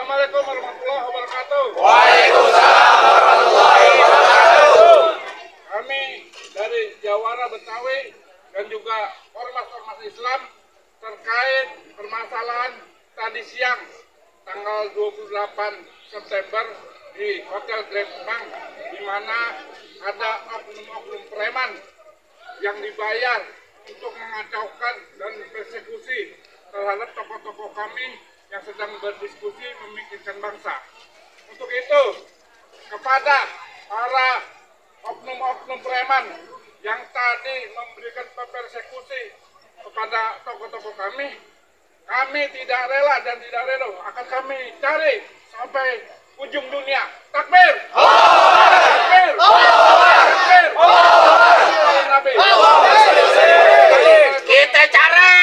Assalamualaikum warahmatullahi wabarakatuh. Waalaikumsalam warahmatullahi wabarakatuh. Kami dari Jawara Betawi dan juga ormas-ormas Islam terkait permasalahan tadi siang tanggal 28 September di Hotel Grand Kemang, di mana ada oknum-oknum preman yang dibayar untuk mengacaukan dan persekusi terhadap tokoh-tokoh kami yang sedang berdiskusi memikirkan bangsa. Untuk itu, kepada para oknum-oknum preman yang tadi memberikan persekusi kepada tokoh-tokoh kami tidak rela dan tidak rela, akan kami cari sampai ujung dunia. Takbir! Takbir! Takbir! Nabi! Kita cari.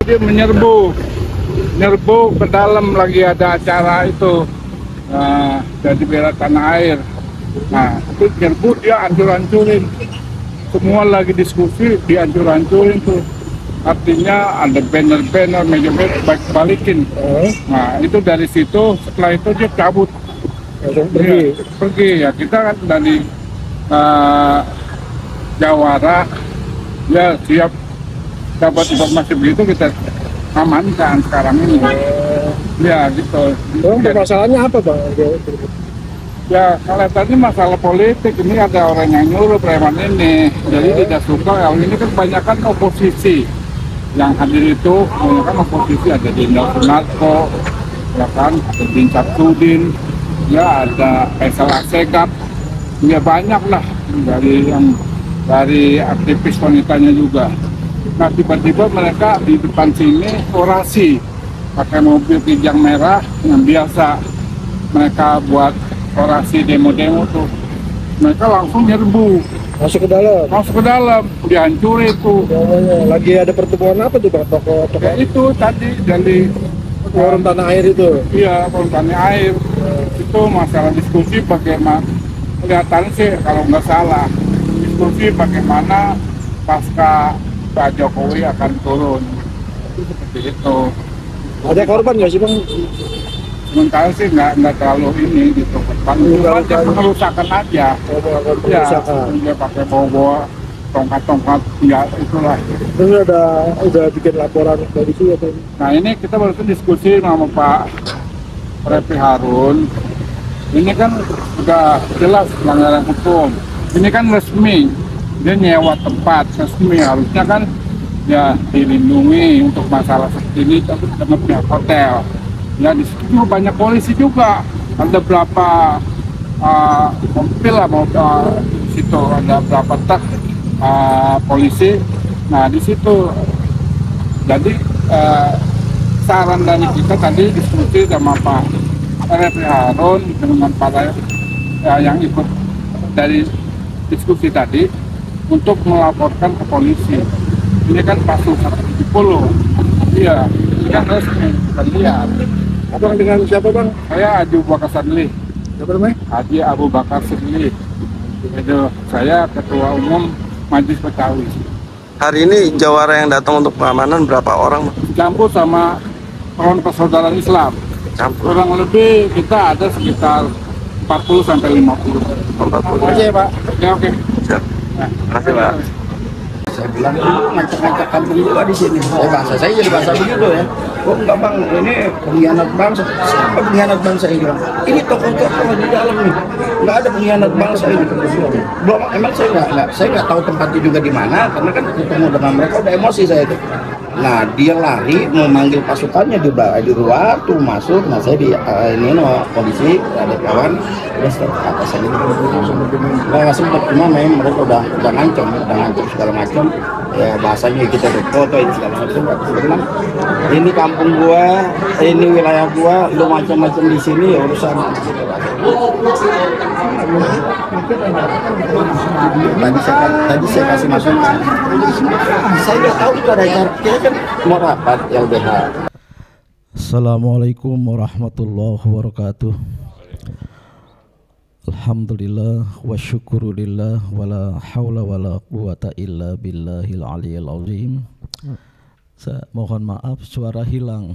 Dia menyerbu ke dalam, lagi ada acara itu dari bela tanah air. Nah, itu nyerbu, dia hancur-hancurin. Semua lagi diskusi, dia hancur-hancurin tuh. Artinya ada banner-banner, meja-meja balikin. Nah, itu dari situ, setelah itu dia cabut. Pergi. Ya, kita kan dari Jawara, ya siap dapat informasi begitu, kita amankan sekarang ini. Ya gitu. Masalahnya apa Bang? Ya kalau tadi masalah politik, ini ada orang yang nyuruh preman ini, jadi tidak suka. Ini kan kebanyakan oposisi yang hadir itu, kebanyakan oposisi, ada Jenderal Sunarko, ya kan, ada Bin Sabsudin, ya ada Faisal Assegaf, ya banyak lah dari aktivis wanitanya juga. Nah tiba-tiba mereka di depan sini orasi pakai mobil kijang merah yang biasa mereka buat orasi demo-demo tuh. Mereka langsung nyerbu masuk ke dalam, dihancurin tuh. Lagi ada pertemuan apa tuh Bang? Tokoh ya, itu tadi dari forum tanah air itu. Iya, forum tanah air. Itu masalah diskusi bagaimana, kelihatannya sih kalau nggak salah, diskusi bagaimana pasca Pak Jokowi akan turun. Seperti itu. Ada korban nggak sih Bang? Sementara sih nggak terlalu ini gitu. Cuma dia pengerusakan aja. Ya, dia pakai bawa tongkat-tongkat, ya itulah. Terus udah bikin laporan dari sini atau? Nah ini kita baru diskusi sama Pak Refli Harun. Ini kan udah jelas pelanggaran hukum. Ini kan resmi. Dia nyewa tempat resmi, harusnya kan ya dilindungi untuk masalah seperti ini, tapi dengan pihak hotel. Ya di situ juga banyak polisi juga, ada berapa mobil lah, di situ ada berapa truk polisi. Nah di situ jadi saran dari kita tadi diskusi sama Pak Refli Harun dengan para yang ikut dari diskusi tadi, untuk melaporkan ke polisi. Ini kan pasal 170. Iya, ini kan resmi, kita lihat. Abang dengan siapa Bang? Saya Abu Bakar Sadli. Siapa namanya? Haji Abu Bakar Sadli. Itu saya Ketua Umum Majelis Betawi. Hari ini Jawara yang datang untuk pengamanan berapa orang? Campur sama Front Persaudaraan Islam. Campur. Kurang lebih kita ada sekitar 40 sampai 50. 40. Oke Pak. Ya oke. Siap. Terima kasih Pak. Saya bilang ngacak-ngacak kampung juga di sini. Bahasa saya jadi bahasa begitu ya. Kok enggak Bang, ini pengkhianat bangsa. Siapa pengkhianat bangsa ini Bang? Ini tokoh-tokoh di dalam nih. Enggak ada pengkhianat bangsa ini. Belum, emang saya nggak tahu tempatnya juga di mana, karena kan ketemu dengan mereka udah emosi saya itu. Nah dia lari memanggil pasukannya di luar tuh masuk. Nah saya di ini kondisi ada kawan terus ke atas ini nggak sempat, cuma memang mereka udah ngancam segala macam ya, bahasanya kita foto ini segala macam. Ini kampung gua, ini wilayah gua, lu macam-macam di sini ya urusan. Tadi saya kasih masukan. Saya nggak tahu itu ada cara. Kita kan mau rapat LBH. Assalamualaikum warahmatullahi wabarakatuh. Alhamdulillah wa syukurulillah wala hawla wala quwata illa billahil aliyil azim. Saya mohon maaf, suara hilang.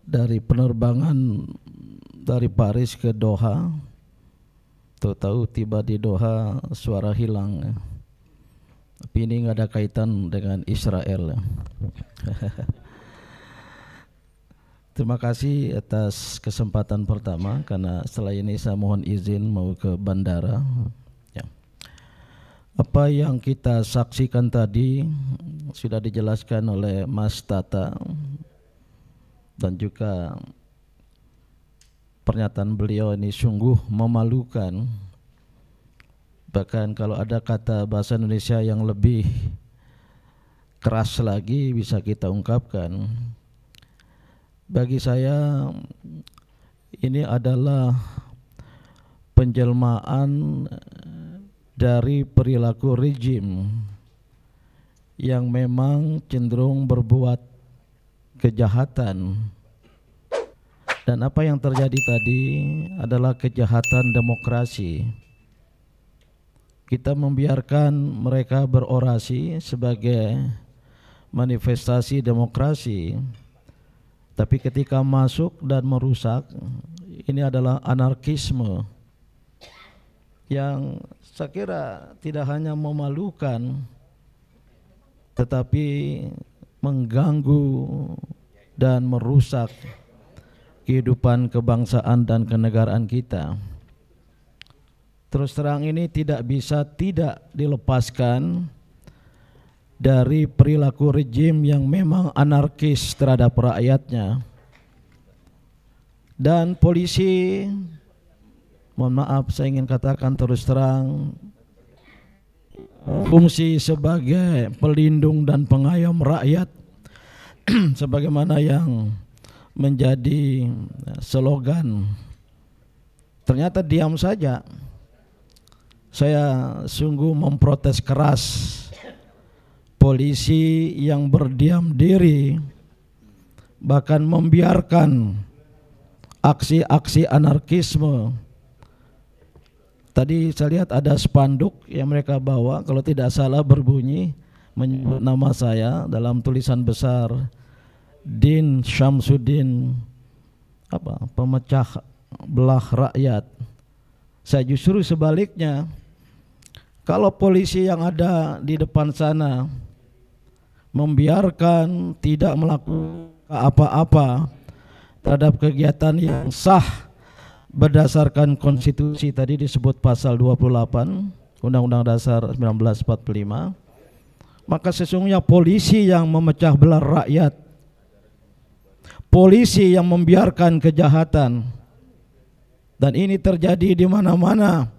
Dari penerbangan dari Paris ke Doha, tahu-tahu tiba di Doha suara hilang. Tapi ini nggak ada kaitan dengan Israel. Terima kasih atas kesempatan pertama, karena setelah ini saya mohon izin mau ke bandara. Ya. Apa yang kita saksikan tadi sudah dijelaskan oleh Mas Tata, dan juga pernyataan beliau ini sungguh memalukan. Bahkan kalau ada kata bahasa Indonesia yang lebih keras lagi bisa kita ungkapkan. Bagi saya ini adalah penjelmaan dari perilaku rejim yang memang cenderung berbuat kejahatan. Dan apa yang terjadi tadi adalah kejahatan demokrasi. Kita membiarkan mereka berorasi sebagai manifestasi demokrasi, tapi ketika masuk dan merusak, ini adalah anarkisme yang saya kira tidak hanya memalukan, tetapi mengganggu dan merusak kehidupan kebangsaan dan kenegaraan kita. Terus terang ini tidak bisa tidak dilepaskan dari perilaku rejim yang memang anarkis terhadap rakyatnya. Dan polisi, mohon maaf saya ingin katakan terus terang, fungsi sebagai pelindung dan pengayom rakyat sebagaimana yang menjadi slogan, ternyata diam saja. Saya sungguh memprotes keras polisi yang berdiam diri, bahkan membiarkan aksi-aksi anarkisme. Tadi saya lihat ada spanduk yang mereka bawa, kalau tidak salah berbunyi menyebut nama saya dalam tulisan besar, Din Syamsuddin, pemecah belah rakyat. Saya justru sebaliknya, kalau polisi yang ada di depan sana membiarkan tidak melakukan apa-apa terhadap kegiatan yang sah berdasarkan konstitusi, tadi disebut pasal 28 Undang-Undang Dasar 1945, maka sesungguhnya polisi yang memecah belah rakyat, polisi yang membiarkan kejahatan, dan ini terjadi di mana-mana.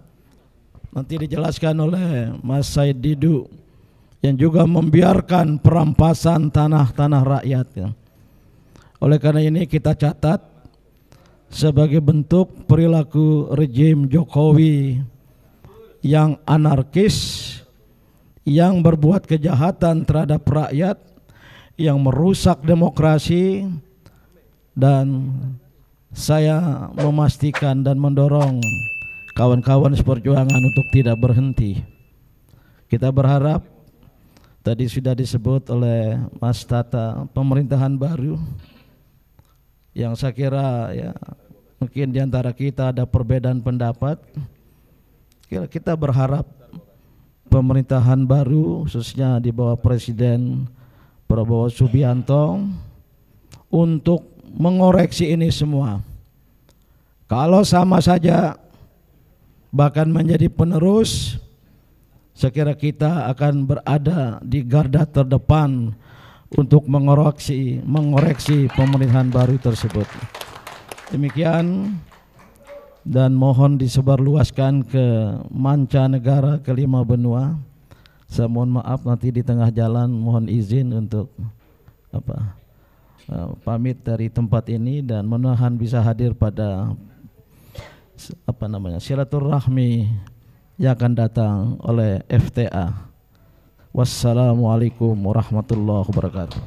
Nanti dijelaskan oleh Mas Said Didu, yang juga membiarkan perampasan tanah-tanah rakyat. Oleh karena ini kita catat sebagai bentuk perilaku rejim Jokowi yang anarkis, yang berbuat kejahatan terhadap rakyat, yang merusak demokrasi. Dan saya memastikan dan mendorong kawan-kawan seperjuangan untuk tidak berhenti. Kita berharap, tadi sudah disebut oleh Mas Tata, pemerintahan baru yang saya kira ya mungkin diantara kita ada perbedaan pendapat. Kita berharap pemerintahan baru khususnya di bawah Presiden Prabowo Subianto untuk mengoreksi ini semua. Kalau sama saja bahkan menjadi penerus, saya kira kita akan berada di garda terdepan untuk mengoreksi pemerintahan baru tersebut. Demikian, dan mohon disebarluaskan ke mancanegara, ke 5 benua. Saya mohon maaf nanti di tengah jalan, mohon izin untuk pamit dari tempat ini dan menahan bisa hadir pada silaturahmi yang akan datang oleh FTA. Wassalamualaikum warahmatullahi wabarakatuh.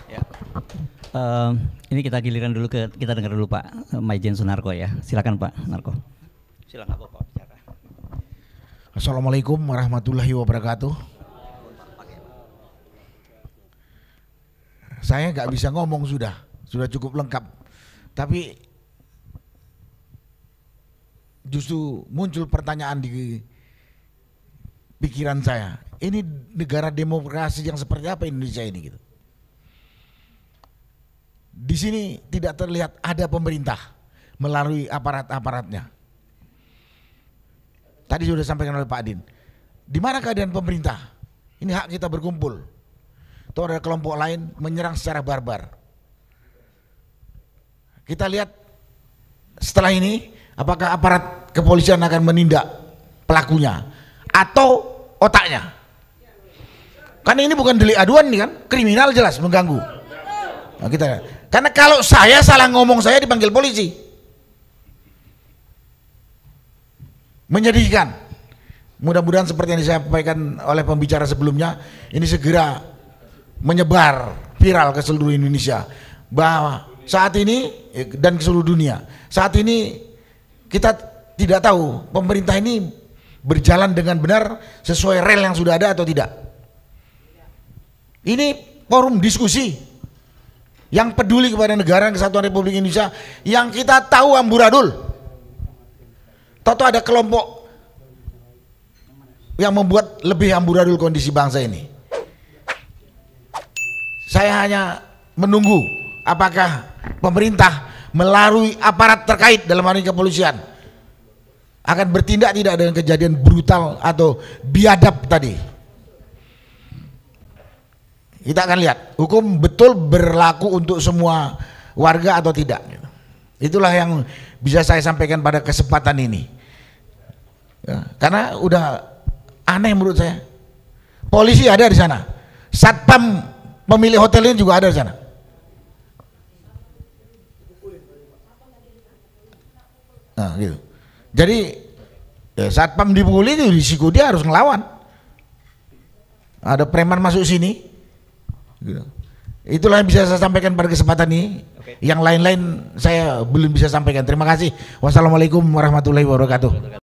Ya. Ini kita giliran dulu kita dengar dulu Pak Maijen Sunarko ya. Silakan Pak Narko. Silakan Bapak bicara. Assalamualaikum warahmatullahi wabarakatuh. saya nggak bisa ngomong, sudah cukup lengkap. Tapi justru muncul pertanyaan di pikiran saya, ini negara demokrasi yang seperti apa Indonesia ini gitu. Di sini tidak terlihat ada pemerintah melalui aparat-aparatnya. Tadi sudah disampaikan oleh Pak Adin. Di mana keadaan pemerintah? Ini hak kita berkumpul. Atau ada kelompok lain menyerang secara barbar. Kita lihat setelah ini apakah aparat kepolisian akan menindak pelakunya atau otaknya. Karena ini bukan delik aduan nih kan, kriminal jelas mengganggu. Nah, kita lihat. Karena kalau saya salah ngomong saya dipanggil polisi. Menyedihkan. Mudah-mudahan seperti yang disampaikan oleh pembicara sebelumnya, ini segera menyebar viral ke seluruh Indonesia, bahwa saat ini dan ke seluruh dunia, saat ini kita tidak tahu pemerintah ini berjalan dengan benar sesuai rel yang sudah ada atau tidak. Ini forum diskusi yang peduli kepada negara kesatuan Republik Indonesia, yang kita tahu amburadul. Tahu ada kelompok yang membuat lebih amburadul kondisi bangsa ini. Saya hanya menunggu apakah pemerintah melalui aparat terkait dalam hal ini kepolisian akan bertindak tidak dengan kejadian brutal atau biadab tadi. Kita akan lihat hukum betul berlaku untuk semua warga atau tidak. Itulah yang bisa saya sampaikan pada kesempatan ini. Ya, karena udah aneh menurut saya. Polisi ada di sana, satpam pemilik hotel ini juga ada di sana. Nah, gitu. Jadi ya, satpam dipukuli itu risiko dia harus ngelawan. Ada preman masuk sini. Gitu. Itulah yang bisa saya sampaikan pada kesempatan ini. Yang lain-lain saya belum bisa sampaikan. Terima kasih. Wassalamualaikum warahmatullahi wabarakatuh.